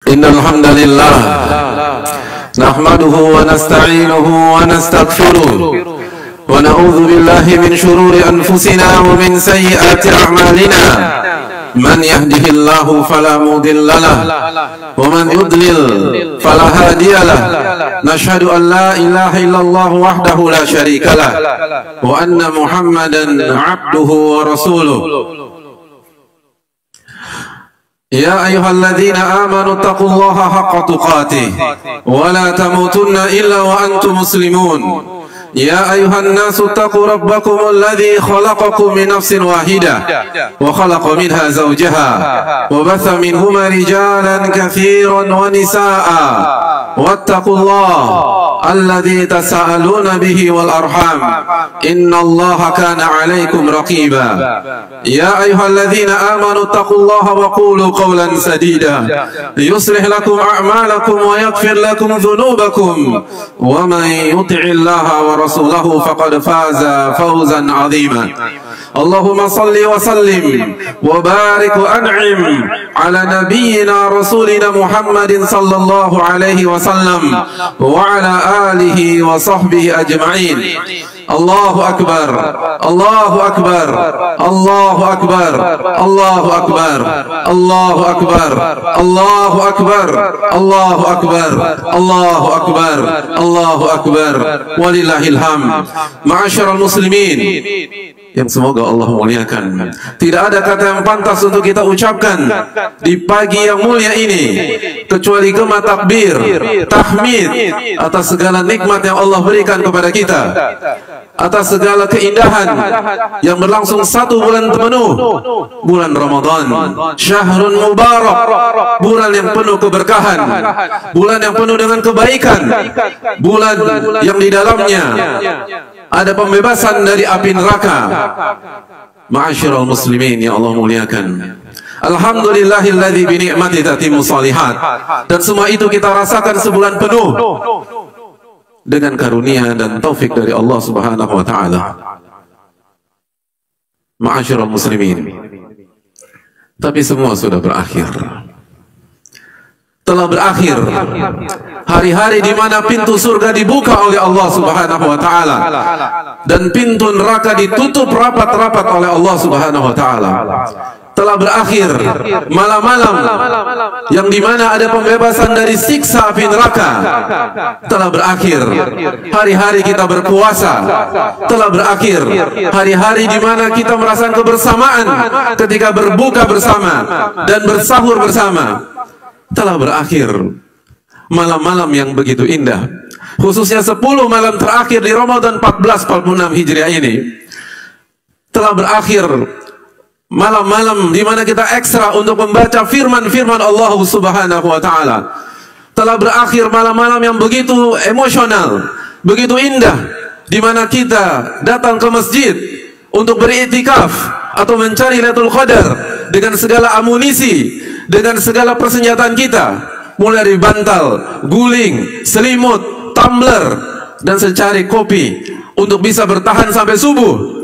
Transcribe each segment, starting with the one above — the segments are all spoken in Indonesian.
Innal hamdalillah nahmaduhu wa nasta'inuhu wa nastaghfiruh wa na'udzu billahi min shururi anfusina wa min sayyiati a'malina. Man yahdihillahu fala mudilla lahu wa man yudlil fala hadiya lahu. Nashhadu an la ilaha illallah wahdahu la syarika lahu wa anna Muhammadan 'abduhu wa rasuluh. Ya ayyuhalladzina amanu taqullaha haqqa tuqatih wa la tamutunna illa wa antum muslimun. Ya ayyuhan nasu taqu rabbakumul ladzi khalaqakum min nafsin wahidah wa khalaqa minha zawjaha wa batha minhuma rijalan katsiran wa nisaa'a wattaqullaha alladzi tasaaluna bihi wal arham innallaha kana 'alaikum raqiba. Ya ayyuhalladzina amanu taqullaha wa qulu qawlan sadida yuslih lakum a'malakum wa yaghfir lakum dhunubakum wa man yuti'illaha wa rasulahu faqad faza fawzan 'azima. Allahumma salli wa sallim wa barik wa an'im ala nabiyyina rasulina Muhammadin sallallahu alaihi wasallam wa ala alihi wa sahbihi ajma'in. Allahu akbar, Allahu akbar, Allahu akbar, Allahu akbar, Allahu akbar, Allahu akbar, Allahu akbar, Allahu akbar, Allahu akbar, walillahil hamd. Ma'asyiral muslimin yang semoga Allah muliakan, tidak ada kata yang pantas untuk kita ucapkan di pagi yang mulia ini kecuali kema takbir, tahmid atas segala nikmat yang Allah berikan kepada kita, atas segala keindahan yang berlangsung 1 bulan penuh, bulan Ramadan, syahrun mubarak, bulan yang penuh keberkahan, bulan yang penuh dengan kebaikan, bulan yang di dalamnya ada pembebasan dari api neraka. Ma'asyiral muslimin yang Allah muliakan, alhamdulillahilladzi bi ni'mati tatimmu shalihat. Dan semua itu kita rasakan sebulan penuh dengan karunia dan taufik dari Allah Subhanahu wa taala. Ma'asyiral muslimin, tapi semua sudah berakhir. Telah berakhir hari-hari di mana pintu surga dibuka oleh Allah Subhanahu wa taala dan pintu neraka ditutup rapat-rapat oleh Allah Subhanahu wa taala. Telah berakhir malam-malam yang dimana ada pembebasan dari siksa api neraka. Telah berakhir hari-hari kita berpuasa. Telah berakhir hari-hari dimana kita merasakan kebersamaan ketika berbuka bersama dan bersahur bersama. Telah berakhir malam-malam yang begitu indah, khususnya 10 malam terakhir di Ramadan 1446 Hijriah ini. Telah berakhir malam-malam di mana kita ekstra untuk membaca firman-firman Allah Subhanahu wa taala. Telah berakhir malam-malam yang begitu emosional, begitu indah, di mana kita datang ke masjid untuk beriktikaf atau mencari Lailatul Qadar dengan segala amunisi, dengan segala persenjataan kita, mulai dari bantal, guling, selimut, tumbler, dan secari kopi untuk bisa bertahan sampai subuh.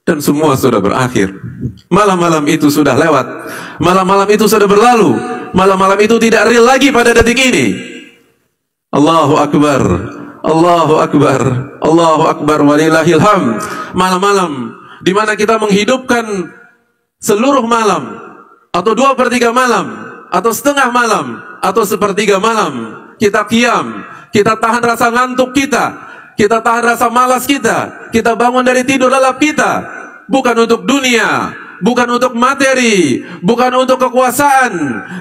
Dan semua sudah berakhir. Malam-malam itu sudah lewat. Malam-malam itu sudah berlalu. Malam-malam itu tidak real lagi pada detik ini. Allahu Akbar, Allahu Akbar, Allahu Akbar, walillahil hamd. Malam-malam di mana kita menghidupkan seluruh malam, atau 2/3 malam, atau setengah malam, atau 1/3 malam, kita qiyam, kita tahan rasa ngantuk kita tahan rasa malas kita bangun dari tidur lelap kita, bukan untuk dunia, bukan untuk materi, bukan untuk kekuasaan,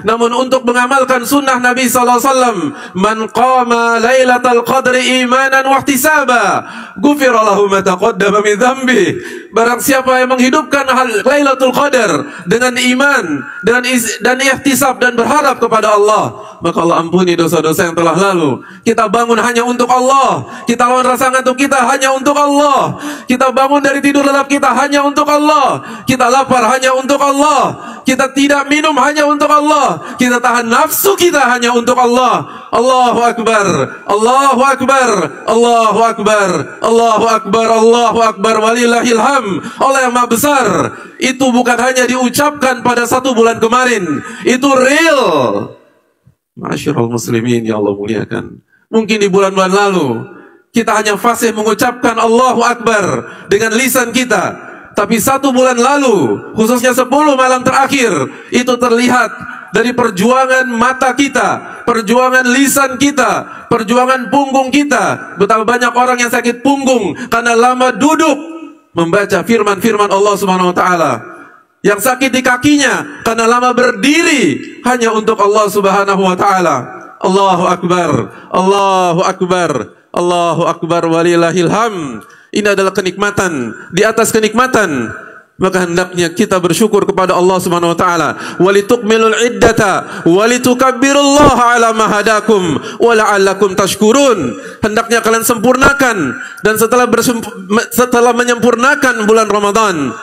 namun untuk mengamalkan sunnah Nabi SAW. Man qama lailatal qadri imanan wa ihtisaba ghufira lahu ma taqaddama min dhanbi. Barang siapa yang menghidupkan Lailatul Qadar dengan iman, dan ihtisab dan berharap kepada Allah, maka Allah ampuni dosa-dosa yang telah lalu. Kita bangun hanya untuk Allah, kita lawan rasa ngantuk kita hanya untuk Allah, kita bangun dari tidur lelap kita hanya untuk Allah, kita lapar hanya untuk Allah, kita tidak minum hanya untuk Allah, kita tahan nafsu kita hanya untuk Allah. Allahu Akbar, Allahu Akbar, Allahu Akbar, Allahu Akbar, Allahu Akbar, walillahil hamd. Allah yang Maha Besar. Itu bukan hanya diucapkan pada 1 bulan kemarin, itu real. Ma'asyiral muslimin ya Allah muliakan. Mungkin di bulan-bulan lalu kita hanya fasih mengucapkan Allahu Akbar dengan lisan kita, tapi 1 bulan lalu, khususnya 10 malam terakhir, itu terlihat dari perjuangan mata kita, perjuangan lisan kita, perjuangan punggung kita. Betapa banyak orang yang sakit punggung karena lama duduk membaca firman-firman Allah Subhanahu wa taala. Yang sakit di kakinya karena lama berdiri hanya untuk Allah Subhanahu wa taala. Allahu Akbar, Allahu Akbar, Allahu Akbar walillahil hamd. Ini adalah kenikmatan di atas kenikmatan. Maka hendaknya kita bersyukur kepada Allah Subhanahu wa taala. Walitukmilul iddata walitukabbirullaha ala ma hadakum wa la'allakum tashkurun. Hendaknya kalian sempurnakan, dan setelah menyempurnakan bulan Ramadan,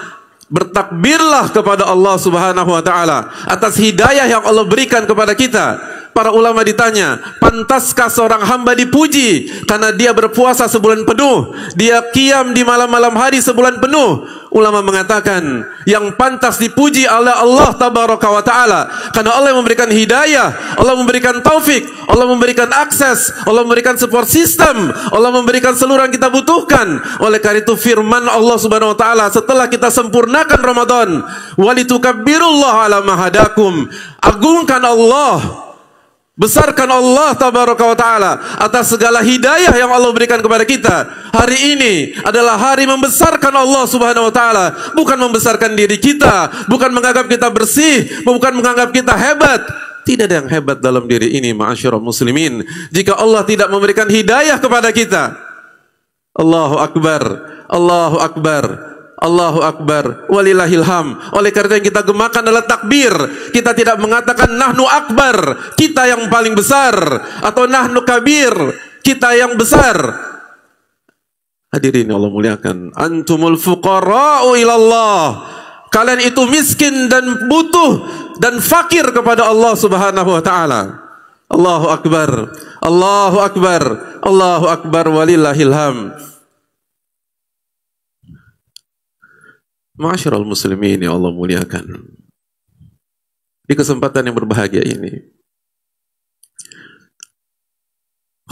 bertakbirlah kepada Allah Subhanahu wa taala atas hidayah yang Allah berikan kepada kita. Para ulama ditanya, pantaskah seorang hamba dipuji karena dia berpuasa sebulan penuh, dia qiyam di malam-malam hari sebulan penuh? Ulama mengatakan, yang pantas dipuji oleh Allah tabaraka wa ta'ala karena Allah yang memberikan hidayah, Allah memberikan taufik, Allah memberikan akses, Allah memberikan support system, Allah memberikan seluruh yang kita butuhkan. Oleh karena itu firman Allah Subhanahu wa ta'ala setelah kita sempurnakan Ramadan, walitukabbirullaha ala ma hadakum. Agungkan Allah, besarkan Allah tabaraka wa ta'ala atas segala hidayah yang Allah berikan kepada kita. Hari ini adalah hari membesarkan Allah Subhanahu wa ta'ala, bukan membesarkan diri kita, bukan menganggap kita bersih, bukan menganggap kita hebat. Tidak ada yang hebat dalam diri ini, ma'asyiral muslimin, jika Allah tidak memberikan hidayah kepada kita. Allahu Akbar, Allahu Akbar, Allahu Akbar walillahil hamd. Oleh karena yang kita gemakan adalah takbir. Kita tidak mengatakan nahnu akbar, kita yang paling besar, atau nahnu kabir, kita yang besar. Hadirin Allah muliakan, antumul fuqara'u ilallah. Kalian itu miskin dan butuh dan fakir kepada Allah Subhanahu wa taala. Allahu Akbar, Allahu Akbar, Allahu Akbar walillahil hamd. Ma'asyiral muslimin ya Allah muliakan. Di kesempatan yang berbahagia ini,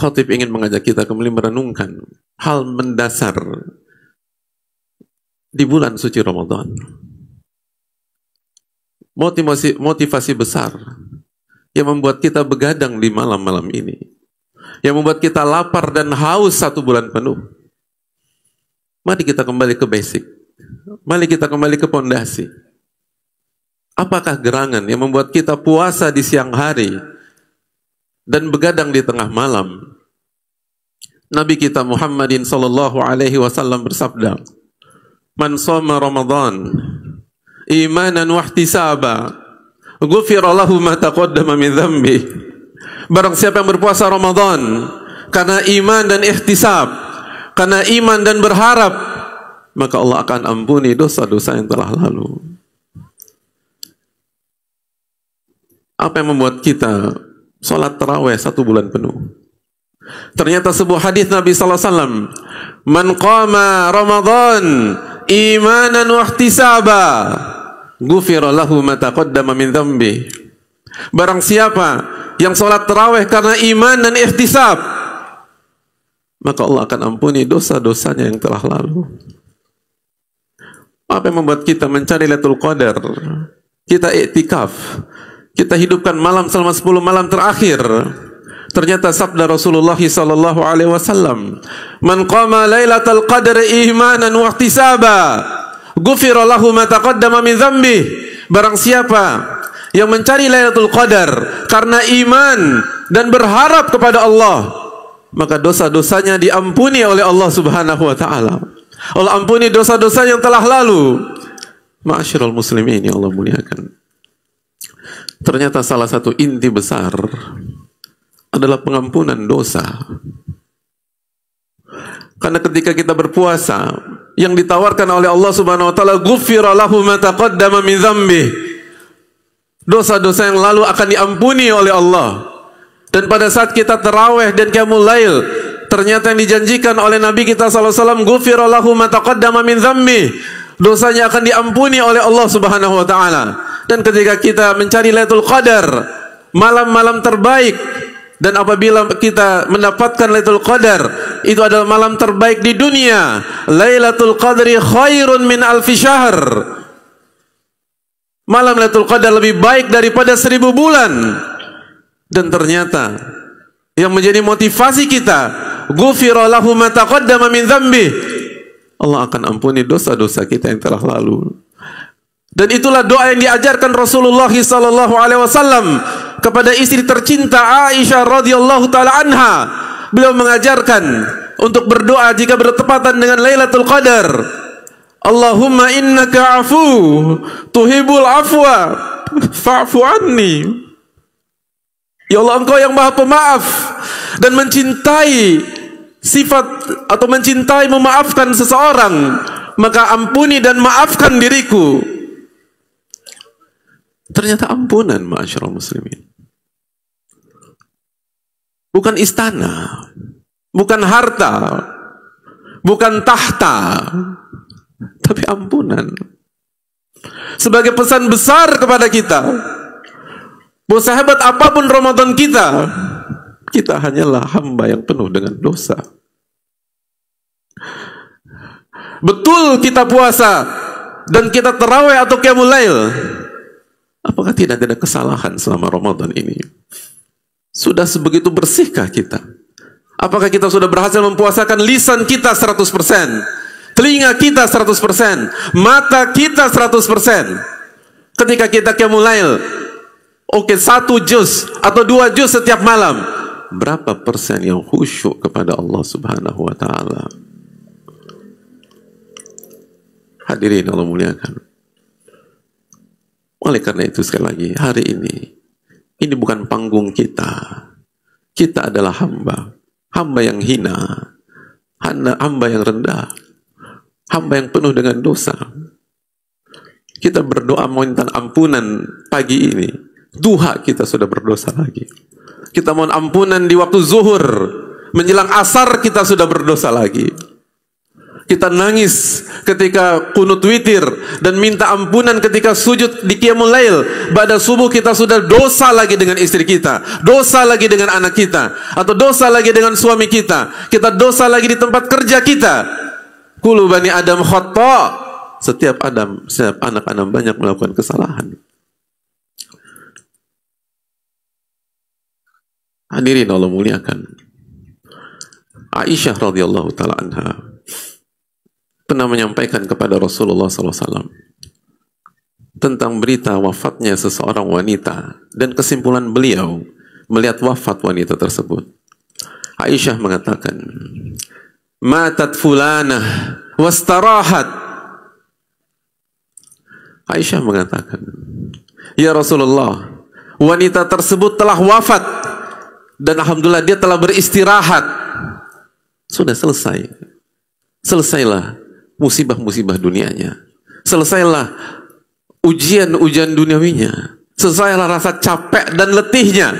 khatib ingin mengajak kita kembali merenungkan hal mendasar di bulan suci Ramadan. Motivasi besar yang membuat kita begadang di malam-malam ini, yang membuat kita lapar dan haus 1 bulan penuh. Mari kita kembali ke basic. Mari kita kembali ke pondasi. Apakah gerangan yang membuat kita puasa di siang hari dan begadang di tengah malam? Nabi kita Muhammadin sallallahu alaihi wasallam bersabda, "Man shoma Ramadan imanan wa ihtisaba, ghufira lahu ma taqaddama min dhanbi." Barang siapa yang berpuasa Ramadan karena iman dan ihtisab, karena iman dan berharap, maka Allah akan ampuni dosa-dosa yang telah lalu. Apa yang membuat kita sholat tarawih 1 bulan penuh? Ternyata sebuah hadis Nabi sallallahu alaihi wasallam, "Man qama Ramadan imanan wa ihtisaba, ghufira lahu ma taqaddama min dhanbi." Barang siapa yang sholat tarawih karena iman dan ihtisab, maka Allah akan ampuni dosa-dosanya yang telah lalu. Apa yang membuat kita mencari Lailatul Qadar? Kita iktikaf, kita hidupkan malam selama 10 malam terakhir. Ternyata sabda Rasulullah sallallahu alaihi wasallam, "Man qama Lailatul Qadar imanan wa ihtisaba, ghufira lahu ma taqaddama min dhanbi." Barang siapa yang mencari Lailatul Qadar karena iman dan berharap kepada Allah, maka dosa-dosanya diampuni oleh Allah Subhanahu wa taala. Allah ampuni dosa-dosa yang telah lalu. Ma'asyiral muslimin ya Allah muliakan. Ternyata salah satu inti besar adalah pengampunan dosa. Karena ketika kita berpuasa, yang ditawarkan oleh Allah Subhanahu wa taala, ghufira lahu ma taqaddama min dzambi. Dosa-dosa yang lalu akan diampuni oleh Allah. Dan pada saat kita tarawih dan qiyamul lail, ternyata yang dijanjikan oleh Nabi kita sallallahu alaihi wasallam, ghufira lahu ma taqaddama min dzambi. Dosanya akan diampuni oleh Allah Subhanahu wa taala. Dan ketika kita mencari Lailatul Qadar, malam-malam terbaik. Dan apabila kita mendapatkan Lailatul Qadar, itu adalah malam terbaik di dunia. Lailatul Qadri khairun min alfi syahr. Malam Lailatul Qadar lebih baik daripada 1000 bulan. Dan ternyata yang menjadi motivasi kita, ghufira lahu ma taqaddama min dzambi. Allah akan ampuni dosa-dosa kita yang telah lalu. Dan itulah doa yang diajarkan Rasulullah SAW kepada istri tercinta Aisyah radhiyallahu taala anha. Beliau mengajarkan untuk berdoa jika bertepatan dengan Lailatul Qadar. Allahumma innaka afu tuhibul afwa fa'fu anni. Ya Allah, Engkau yang Maha Pemaaf dan mencintai sifat atau mencintai memaafkan seseorang, maka ampuni dan maafkan diriku. Ternyata ampunan, ma'asyiral muslimin, bukan istana, bukan harta, bukan tahta, tapi ampunan. Sebagai pesan besar kepada kita, bahwa sehebat apapun Ramadan kita, kita hanyalah hamba yang penuh dengan dosa. Betul kita puasa dan kita tarawih atau qiyamul lail, apakah tidak ada kesalahan selama Ramadan ini? Sudah sebegitu bersihkah kita? Apakah kita sudah berhasil mempuasakan lisan kita 100%, telinga kita 100%, mata kita 100%? Ketika kita qiyamul lail, oke, 1 juz atau 2 juz setiap malam, berapa persen yang khusyuk kepada Allah Subhanahu wa taala? Hadirin Allah muliakan. Oleh karena itu, sekali lagi, hari ini bukan panggung kita. Kita adalah hamba yang hina, hamba yang rendah, hamba yang penuh dengan dosa. Kita berdoa meminta ampunan pagi ini, duha kita sudah berdosa lagi. Kita mohon ampunan di waktu zuhur, menjelang asar kita sudah berdosa lagi. Kita nangis ketika kunut witir dan minta ampunan ketika sujud di qiyamul lail. Pada subuh kita sudah dosa lagi dengan istri kita, dosa lagi dengan anak kita, atau dosa lagi dengan suami kita. Kita dosa lagi di tempat kerja kita. Kullu bani Adam khata. Setiap anak Adam banyak melakukan kesalahan. Hadirin Allah muliakan. Aisyah radhiyallahu taala anha pernah menyampaikan kepada Rasulullah SAW tentang berita wafatnya seseorang wanita dan kesimpulan beliau melihat wafat wanita tersebut. Aisyah mengatakan, matat fulanah wastarahat. Aisyah mengatakan, ya Rasulullah, wanita tersebut telah wafat dan alhamdulillah dia telah beristirahat. Sudah selesai. Selesailah musibah-musibah dunianya. Selesailah ujian-ujian duniawinya. Selesailah rasa capek dan letihnya.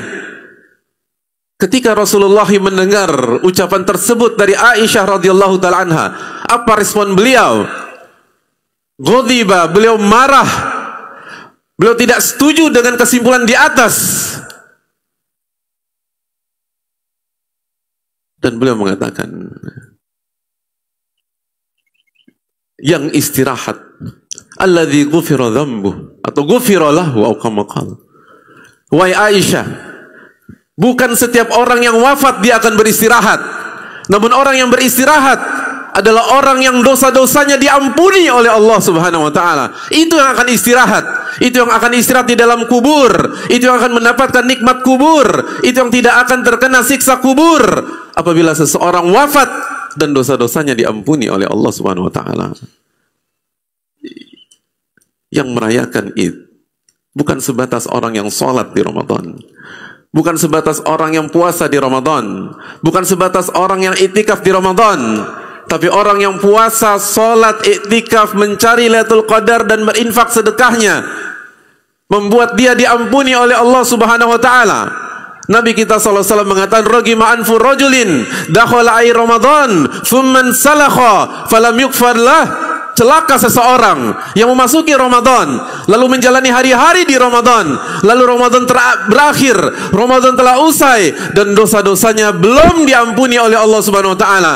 Ketika Rasulullah mendengar ucapan tersebut dari Aisyah radhiyallahu taala anha, apa respon beliau? Ghadiba, beliau marah. Beliau tidak setuju dengan kesimpulan di atas. Dan beliau mengatakan, yang istirahat, alladzi ghufira dzambuh atau ghufira lahu atau kama qala. Wahai Aisyah, bukan setiap orang yang wafat dia akan beristirahat. Namun orang yang beristirahat adalah orang yang dosa-dosanya diampuni oleh Allah Subhanahu wa taala. Itu yang akan istirahat. Itu yang akan istirahat di dalam kubur. Itu yang akan mendapatkan nikmat kubur. Itu yang tidak akan terkena siksa kubur apabila seseorang wafat dan dosa-dosanya diampuni oleh Allah Subhanahu wa taala. Yang merayakan Id bukan sebatas orang yang sholat di Ramadan, bukan sebatas orang yang puasa di Ramadan, bukan sebatas orang yang iktikaf di Ramadan, tapi orang yang puasa, sholat, iktikaf, mencari Lailatul Qadar dan berinfak sedekahnya membuat dia diampuni oleh Allah Subhanahu wa taala. Nabi kita SAW mengatakan, ragima anfu rajulin dakhala ay Ramadan thumma salakha falam yukfar lah celaka seseorang yang memasuki Ramadan, lalu menjalani hari-hari di Ramadan, lalu Ramadan berakhir, Ramadan telah usai, dan dosa-dosanya belum diampuni oleh Allah Subhanahu wa Ta'ala.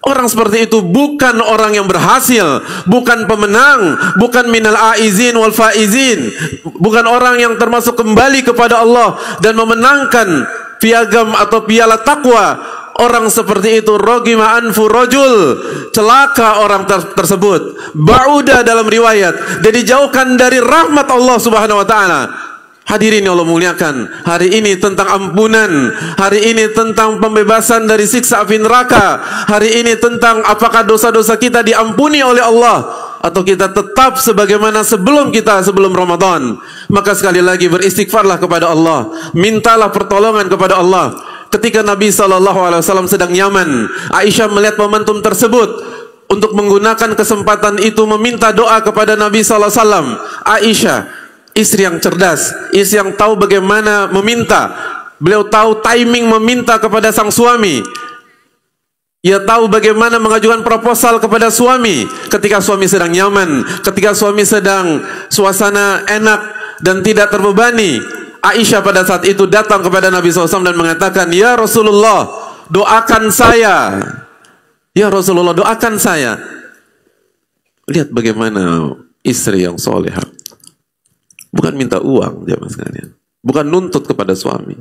Orang seperti itu bukan orang yang berhasil, bukan pemenang, bukan minal aizin wal faizin, bukan orang yang termasuk kembali kepada Allah dan memenangkan piagam atau piala takwa. Orang seperti itu rogima anfu rojul, celaka orang tersebut, ba'uda dalam riwayat, dan dijauhkan dari rahmat Allah Subhanahu wa Ta'ala. Hadirin yang Allah muliakan, hari ini tentang ampunan, hari ini tentang pembebasan dari siksa api neraka, hari ini tentang apakah dosa-dosa kita diampuni oleh Allah atau kita tetap sebagaimana sebelum Ramadan. Maka sekali lagi beristighfarlah kepada Allah, mintalah pertolongan kepada Allah. Ketika Nabi SAW sedang Yaman, Aisyah melihat momentum tersebut untuk menggunakan kesempatan itu meminta doa kepada Nabi SAW. Aisyah, istri yang cerdas, istri yang tahu bagaimana meminta. Beliau tahu timing meminta kepada sang suami. Ia tahu bagaimana mengajukan proposal kepada suami ketika suami sedang nyaman, ketika suami sedang suasana enak dan tidak terbebani. Aisyah pada saat itu datang kepada Nabi SAW dan mengatakan, "Ya Rasulullah, doakan saya. Ya Rasulullah, doakan saya." Lihat bagaimana istri yang solehah. Bukan minta uang, jemaah sekalian. Bukan nuntut kepada suami.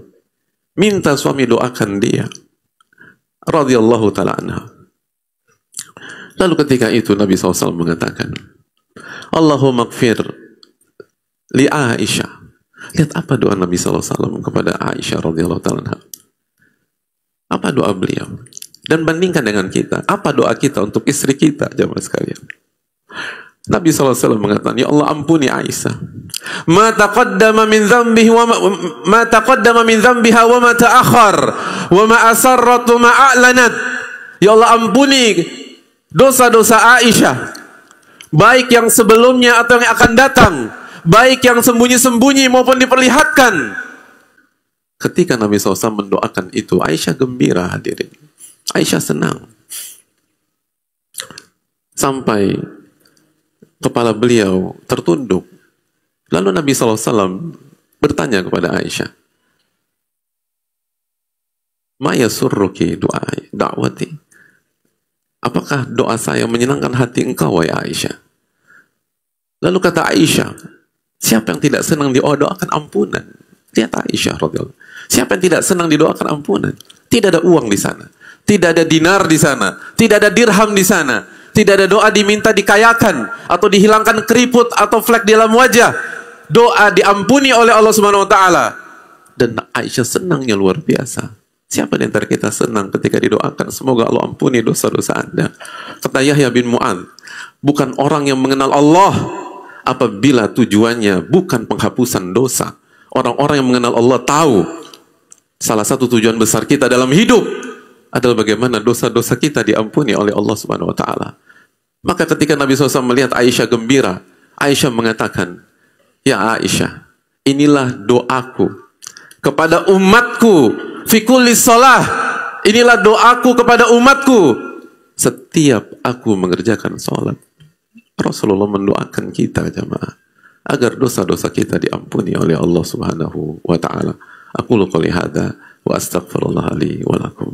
Minta suami doakan dia. Radhiyallahu ta'ala anha. Lalu ketika itu Nabi SAW mengatakan, Allahumma gfir li Aisyah. Lihat apa doa Nabi SAW kepada Aisyah radhiyallahu ta'ala anha. Apa doa beliau? Dan bandingkan dengan kita. Apa doa kita untuk istri kita, jemaah sekalian? Nabi SAW mengatakan, ya Allah ampuni Aisyah. Ma taqaddama min dhanbihi wa ma taqaddama min dhanbiha wa ma ta'akhkhar wa ma asarrat wa ma a'lanat. Ya Allah ampuni dosa-dosa Aisyah, baik yang sebelumnya atau yang akan datang, baik yang sembunyi-sembunyi maupun diperlihatkan. Ketika Nabi SAW mendoakan itu, Aisyah gembira, hadirin. Aisyah senang. Sampai kepala beliau tertunduk. Lalu Nabi SAW bertanya kepada Aisyah, ma yasurruki da'wati? Apakah doa saya menyenangkan hati engkau, wahai Aisyah? Lalu kata Aisyah, siapa yang tidak senang didoakan ampunan? Lihat Aisyah radhiyallahu. Siapa yang tidak senang didoakan ampunan? Tidak ada uang di sana, tidak ada dinar di sana, tidak ada dirham di sana, tidak ada doa diminta dikayakan atau dihilangkan keriput atau flek di dalam wajah. Doa diampuni oleh Allah Subhanahu wa Ta'ala. Dan Aisyah senangnya luar biasa. Siapa di antara kita senang ketika didoakan, semoga Allah ampuni dosa-dosa Anda? Kata Yahya bin Mu'adz, bukan orang yang mengenal Allah apabila tujuannya bukan penghapusan dosa. Orang-orang yang mengenal Allah tahu salah satu tujuan besar kita dalam hidup adalah bagaimana dosa-dosa kita diampuni oleh Allah Subhanahu wa Ta'ala. Maka ketika Nabi SAW melihat Aisyah gembira, Aisyah mengatakan, ya Aisyah, inilah doaku kepada umatku fi kulli shalah. Inilah doaku kepada umatku setiap aku mengerjakan sholat. Rasulullah mendoakan kita, jamaah, agar dosa-dosa kita diampuni oleh Allah Subhanahu wa Ta'ala. Aqulu qouli hadza wa astaghfirullah li wa lakum.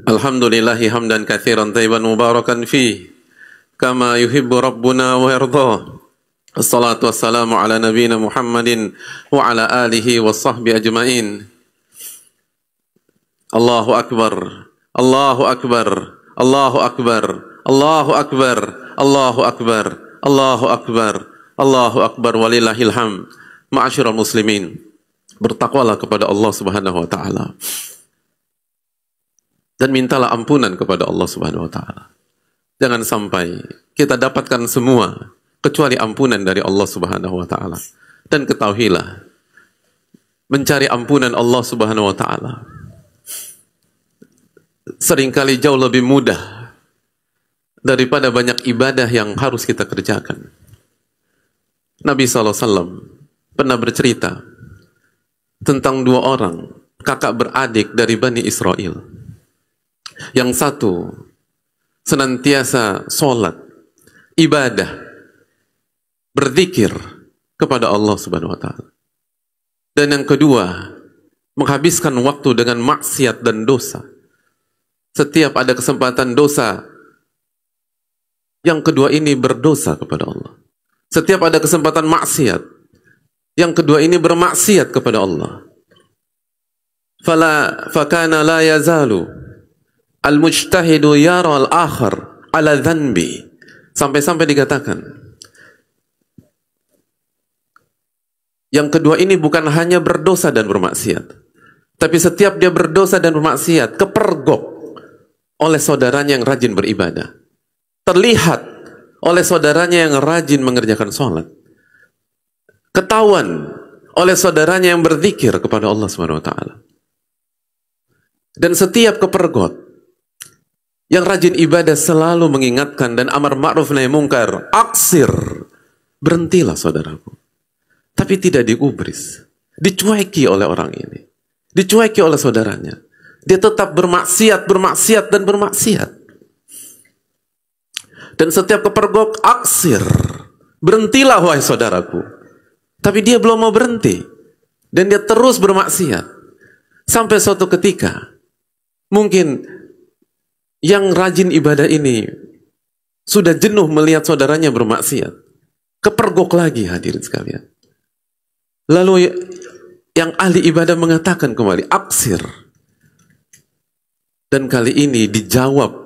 Alhamdulillahi hamdan katsiran thayyiban mubarakan fi kama yuhibbu rabbuna wa yarda. Assalatu wassalamu ala nabiyyina Muhammadin wa ala alihi wa sahbihi ajmain. Allahu akbar, Allahu akbar, Allahu akbar, Allahu akbar, Allahu akbar, Allahu akbar, Allahu akbar, walillahil hamd. Ma'asyiral muslimin, bertakwalah kepada Allah Subhanahu wa Ta'ala dan mintalah ampunan kepada Allah Subhanahu wa Ta'ala. Jangan sampai kita dapatkan semua kecuali ampunan dari Allah Subhanahu wa taala. Dan ketahuilah, mencari ampunan Allah Subhanahu wa taala seringkali jauh lebih mudah daripada banyak ibadah yang harus kita kerjakan. Nabi SAW pernah bercerita tentang dua orang kakak beradik dari Bani Israel. Yang satu senantiasa sholat, ibadah, berzikir kepada Allah Subhanahu wa taala. Dan yang kedua, menghabiskan waktu dengan maksiat dan dosa. Setiap ada kesempatan dosa, yang kedua ini berdosa kepada Allah. Setiap ada kesempatan maksiat, yang kedua ini bermaksiat kepada Allah. Fakana la yazalu al-mujtahidu yara al-akhar ala dhanbi. Sampai-sampai dikatakan, yang kedua ini bukan hanya berdosa dan bermaksiat, tapi setiap dia berdosa dan bermaksiat, kepergok oleh saudaranya yang rajin beribadah. Terlihat oleh saudaranya yang rajin mengerjakan sholat. Ketahuan oleh saudaranya yang berzikir kepada Allah Subhanahu wa taala. Dan setiap kepergok yang rajin ibadah selalu mengingatkan dan amar ma'ruf nahi mungkar, aksir, berhentilah saudaraku. Tapi tidak digubris, dicueki oleh orang ini, dicueki oleh saudaranya. Dia tetap bermaksiat, bermaksiat, dan bermaksiat. Dan setiap kepergok, aksir, berhentilah wahai saudaraku. Tapi dia belum mau berhenti, dan dia terus bermaksiat. Sampai suatu ketika, mungkin yang rajin ibadah ini sudah jenuh melihat saudaranya bermaksiat. Kepergok lagi, hadirin sekalian. Lalu yang ahli ibadah mengatakan kembali, aksir. Dan kali ini dijawab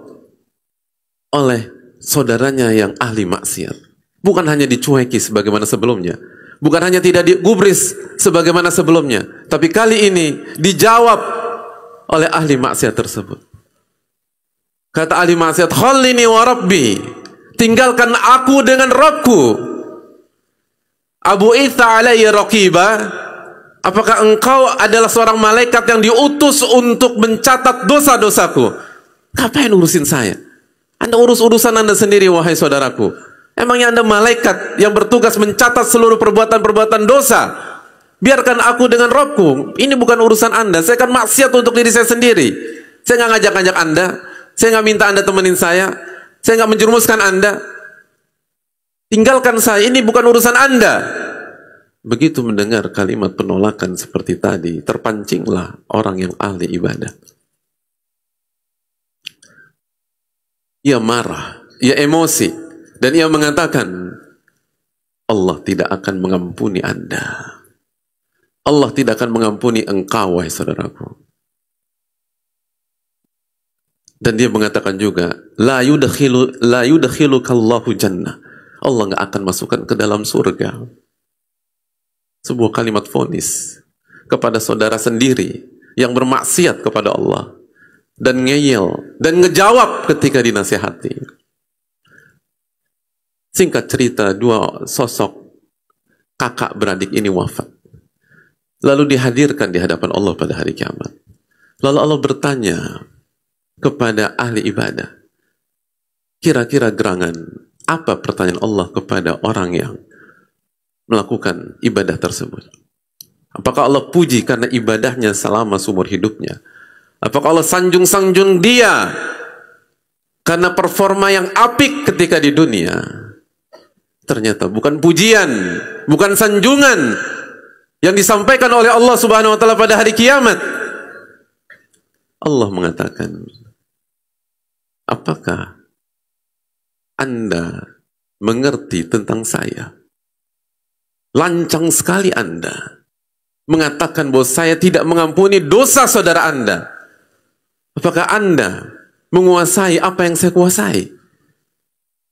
oleh saudaranya yang ahli maksiat. Bukan hanya dicueki sebagaimana sebelumnya, bukan hanya tidak digubris sebagaimana sebelumnya, tapi kali ini dijawab oleh ahli maksiat tersebut. Kata ahli maksiat, khallini wa rabbi, tinggalkan aku dengan Rabbku. Abu Itha alayya raqiba, apakah engkau adalah seorang malaikat yang diutus untuk mencatat dosa-dosaku? Ngapain urusin saya? Anda urus urusan Anda sendiri, wahai saudaraku. Emangnya Anda malaikat yang bertugas mencatat seluruh perbuatan-perbuatan dosa? Biarkan aku dengan Rabbku. Ini bukan urusan Anda. Saya akan maksiat untuk diri saya sendiri. Saya nggak ngajak-ngajak Anda. Saya nggak minta Anda temenin saya. Saya nggak menjerumuskan Anda. Tinggalkan saya, ini bukan urusan Anda. Begitu mendengar kalimat penolakan seperti tadi, terpancinglah orang yang ahli ibadah. Ia marah, ia emosi, dan ia mengatakan, Allah tidak akan mengampuni Anda. Allah tidak akan mengampuni engkau, wahai saudaraku. Dan dia mengatakan juga, la yudkhilukallahu jannah. Allah nggak akan masukkan ke dalam surga. Sebuah kalimat vonis kepada saudara sendiri yang bermaksiat kepada Allah dan ngeyel dan ngejawab ketika dinasihati. Singkat cerita, dua sosok kakak beradik ini wafat. Lalu dihadirkan di hadapan Allah pada hari kiamat. Lalu Allah bertanya kepada ahli ibadah, kira-kira gerangan apa pertanyaan Allah kepada orang yang melakukan ibadah tersebut? Apakah Allah puji karena ibadahnya selama seumur hidupnya? Apakah Allah sanjung-sanjung dia karena performa yang apik ketika di dunia? Ternyata bukan pujian, bukan sanjungan yang disampaikan oleh Allah Subhanahu wa taala pada hari kiamat. Allah mengatakan, apakah Anda mengerti tentang saya? Lancang sekali Anda mengatakan bahwa saya tidak mengampuni dosa saudara Anda. Apakah Anda menguasai apa yang saya kuasai?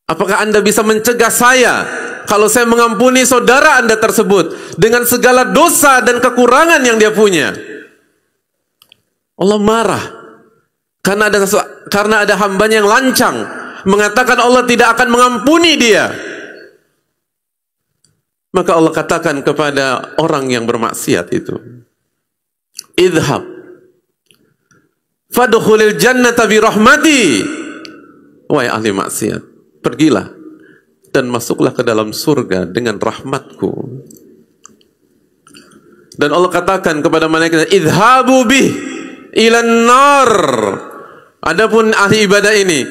Apakah Anda bisa mencegah saya kalau saya mengampuni saudara Anda tersebut dengan segala dosa dan kekurangan yang dia punya? Allah marah karena ada hambanya yang lancang mengatakan Allah tidak akan mengampuni dia. Maka Allah katakan kepada orang yang bermaksiat itu, idhab fadkhulil jannata bi rahmati. Wahai ahli maksiat, pergilah dan masuklah ke dalam surga dengan rahmatku. Dan Allah katakan kepada malaikat, idhabu bih ilan nar. Adapun ahli ibadah ini,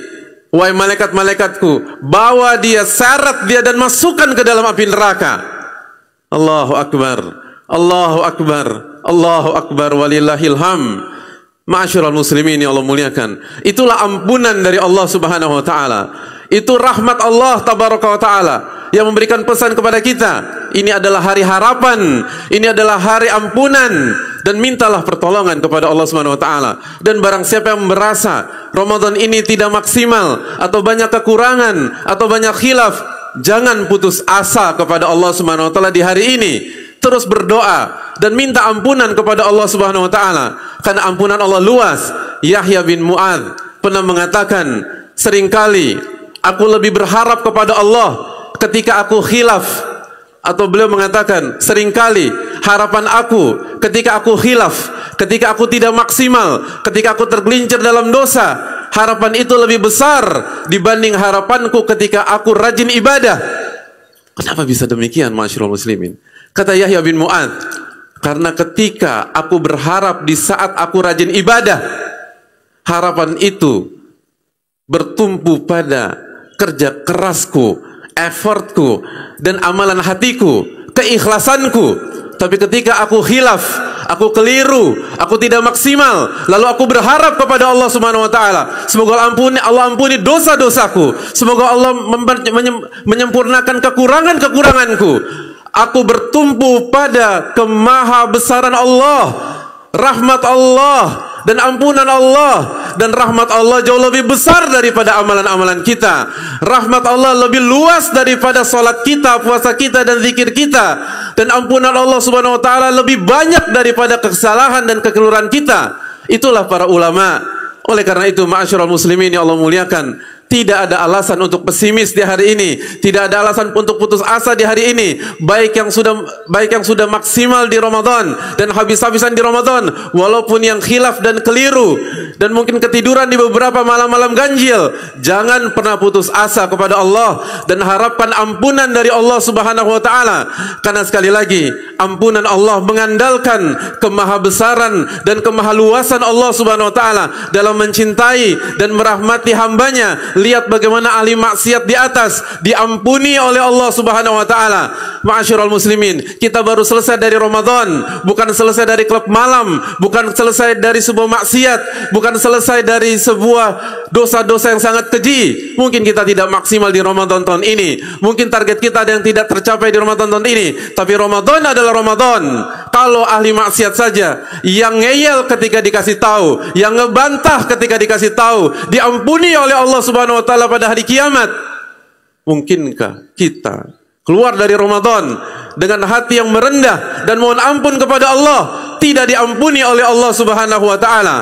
wahai malaikat-malaikatku, bawa dia, seret dia dan masukkan ke dalam api neraka. Allahu akbar, Allahu akbar, Allahu akbar, walillahil hamd. Ma'asyiral muslimin yang Allah muliakan, itulah ampunan dari Allah Subhanahu wa taala. Itu rahmat Allah tabaraka wa taala yang memberikan pesan kepada kita. Ini adalah hari harapan, ini adalah hari ampunan, dan mintalah pertolongan kepada Allah Subhanahu wa taala. Dan barang siapa yang merasa Ramadan ini tidak maksimal atau banyak kekurangan atau banyak khilaf, jangan putus asa kepada Allah Subhanahu wa taala di hari ini. Terus berdoa dan minta ampunan kepada Allah Subhanahu wa taala, karena ampunan Allah luas. Yahya bin Mu'adz pernah mengatakan, seringkali aku lebih berharap kepada Allah ketika aku khilaf, atau beliau mengatakan, seringkali harapan aku ketika aku khilaf, ketika aku tidak maksimal, ketika aku tergelincir dalam dosa, harapan itu lebih besar dibanding harapanku ketika aku rajin ibadah. Kenapa bisa demikian, ma'asyiral muslimin? Kata Yahya bin Mu'adz, karena ketika aku berharap di saat aku rajin ibadah, harapan itu bertumpu pada kerja kerasku, effortku, dan amalan hatiku, keikhlasanku. Tapi ketika aku khilaf, aku keliru, aku tidak maksimal, lalu aku berharap kepada Allah Subhanahu wa taala, semoga Allah ampuni dosa-dosaku, semoga Allah menyempurnakan kekurangan-kekuranganku. Aku bertumpu pada kemahabesaran Allah, rahmat Allah, dan ampunan Allah. Dan rahmat Allah jauh lebih besar daripada amalan-amalan kita. Rahmat Allah lebih luas daripada salat kita, puasa kita, dan zikir kita. Dan ampunan Allah Subhanahu wa taala lebih banyak daripada kesalahan dan kekeliruan kita. Itulah para ulama. Oleh karena itu, ma'asyiral muslimin yang Allah muliakan, tidak ada alasan untuk pesimis di hari ini, tidak ada alasan untuk putus asa di hari ini. Baik yang sudah maksimal di Ramadan dan habis-habisan di Ramadan, walaupun yang khilaf dan keliru dan mungkin ketiduran di beberapa malam-malam ganjil, jangan pernah putus asa kepada Allah dan harapkan ampunan dari Allah Subhanahu wa taala. Karena sekali lagi, ampunan Allah mengandalkan kemahabesaran dan kemahaluasan Allah Subhanahu wa taala dalam mencintai dan merahmati hambanya. Lihat bagaimana ahli maksiat di atas diampuni oleh Allah Subhanahu wa taala. Ma'asyiral muslimin, kita baru selesai dari Ramadan, bukan selesai dari klub malam, bukan selesai dari sebuah maksiat, bukan selesai dari sebuah dosa-dosa yang sangat keji. Mungkin kita tidak maksimal di Ramadan tahun ini, mungkin target kita ada yang tidak tercapai di Ramadan tahun ini, tapi Ramadan adalah Ramadan. Kalau ahli maksiat saja yang ngeyel ketika dikasih tahu, yang ngebantah ketika dikasih tahu, diampuni oleh Allah Subhanahu wa taala pada hari kiamat, mungkinkah kita keluar dari Ramadan dengan hati yang merendah dan mohon ampun kepada Allah, tidak diampuni oleh Allah Subhanahu wa taala?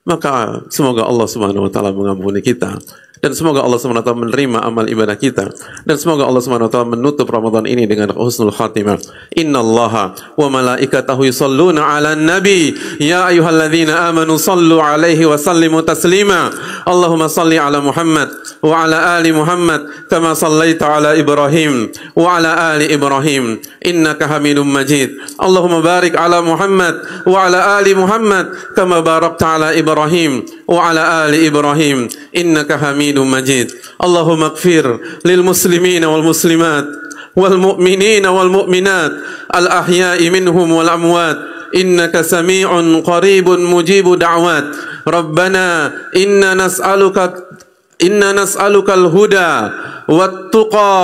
Maka semoga Allah Subhanahu wa taala mengampuni kita, dan semoga Allah Subhanahu wa taala menerima amal ibadah kita, dan semoga Allah Subhanahu wa taala menutup Ramadan ini dengan husnul khatimah. Innallaha wa malaikatahu yusholluna 'alan nabi ya ayyuhalladzina amanu shallu 'alaihi wa sallimu taslima. Allahumma shalli 'ala Muhammad wa 'ala ali Muhammad kama shallaita 'ala Ibrahim wa 'ala ali Ibrahim innaka Hamidum Majid. Allahumma barik 'ala Muhammad wa 'ala ali Muhammad kama barakta 'ala Ibrahim wa 'ala ali Ibrahim innaka Hamidum Majid. Allahumma ighfir lil muslimina wal muslimat wal mu'minina wal mu'minat al ahya'i minhum wal amwat innaka sami'un qaribun mujibu da'wat. Rabbana inna nas'aluka al huda wat tuqa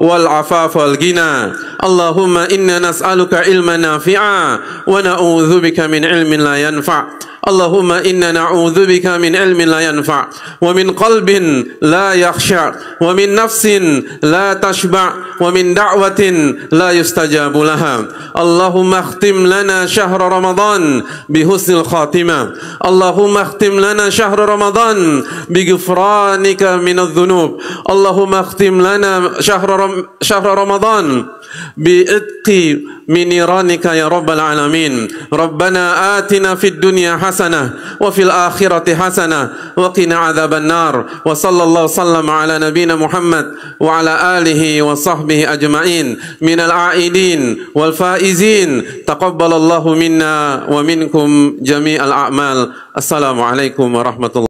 wal afaf wal ghina. Allahumma inna nas'aluka ilman nafi'a wa na'udzubika min ilmin la yanfa'. Allahumma inna na'udzubika min ilmin la yanfa' wa min qalbin la yakhsha' wa min nafsin la tashba' wa min da'watin la yustajabu laha. Allahumma akhtim lana syahra Ramadan bi husnil khatimah. Allahumma akhtim lana syahra Ramadan bi ghufranika minadh-dhunub. Allahumma akhtim lana syahra Ramadan bi itqi min niranika ya rabbal alamin. Rabbana atina fid dunya hasanah wa fil akhirati hasanah wa qina adzaban nar. Wa sallallahu sallama ala nabiyyina Muhammad wa ala alihi wa sahbihi ajma'in minal a'idin wal faizin. Taqabbalallahu minna wa minkum jami'al a'mal. Assalamu alaikum warahmatullahi